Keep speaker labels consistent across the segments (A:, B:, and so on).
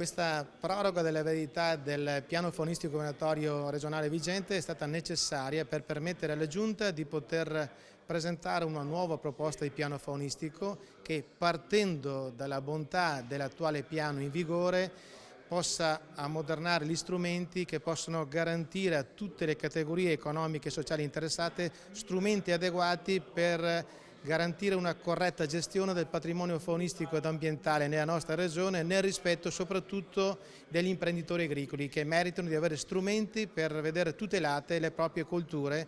A: Questa proroga della validità del piano faunistico venatorio regionale vigente è stata necessaria per permettere alla Giunta di poter presentare una nuova proposta di piano faunistico che, partendo dalla bontà dell'attuale piano in vigore, possa ammodernare gli strumenti che possono garantire a tutte le categorie economiche e sociali interessate strumenti adeguati per garantire una corretta gestione del patrimonio faunistico ed ambientale nella nostra regione, nel rispetto soprattutto degli imprenditori agricoli che meritano di avere strumenti per vedere tutelate le proprie colture,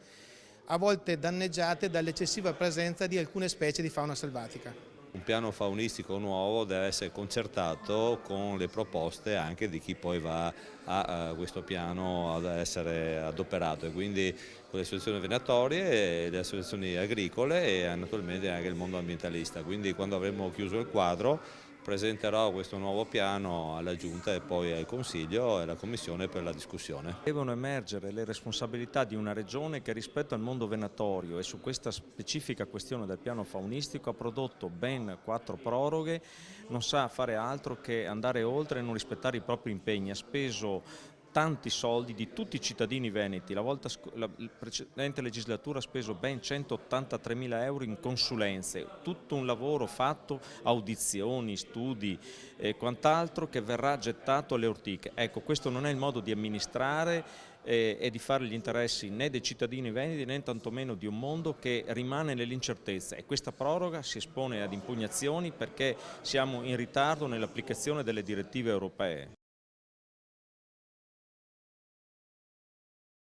A: a volte danneggiate dall'eccessiva presenza di alcune specie di fauna selvatica.
B: Un piano faunistico nuovo deve essere concertato con le proposte anche di chi poi va a questo piano ad essere adoperato, e quindi con le associazioni venatorie, le associazioni agricole e naturalmente anche il mondo ambientalista. Quindi quando avremo chiuso il quadro presenterò questo nuovo piano alla Giunta e poi al Consiglio e alla Commissione per la discussione.
C: Devono emergere le responsabilità di una regione che rispetto al mondo venatorio e su questa specifica questione del piano faunistico ha prodotto ben 4 proroghe, non sa fare altro che andare oltre e non rispettare i propri impegni, ha speso tanti soldi di tutti i cittadini veneti. La precedente legislatura ha speso ben 183.000 euro in consulenze, tutto un lavoro fatto, audizioni, studi e quant'altro, che verrà gettato alle ortiche. Ecco, questo non è il modo di amministrare e di fare gli interessi né dei cittadini veneti né tantomeno di un mondo che rimane nell'incertezza, e questa proroga si espone ad impugnazioni perché siamo in ritardo nell'applicazione delle direttive europee.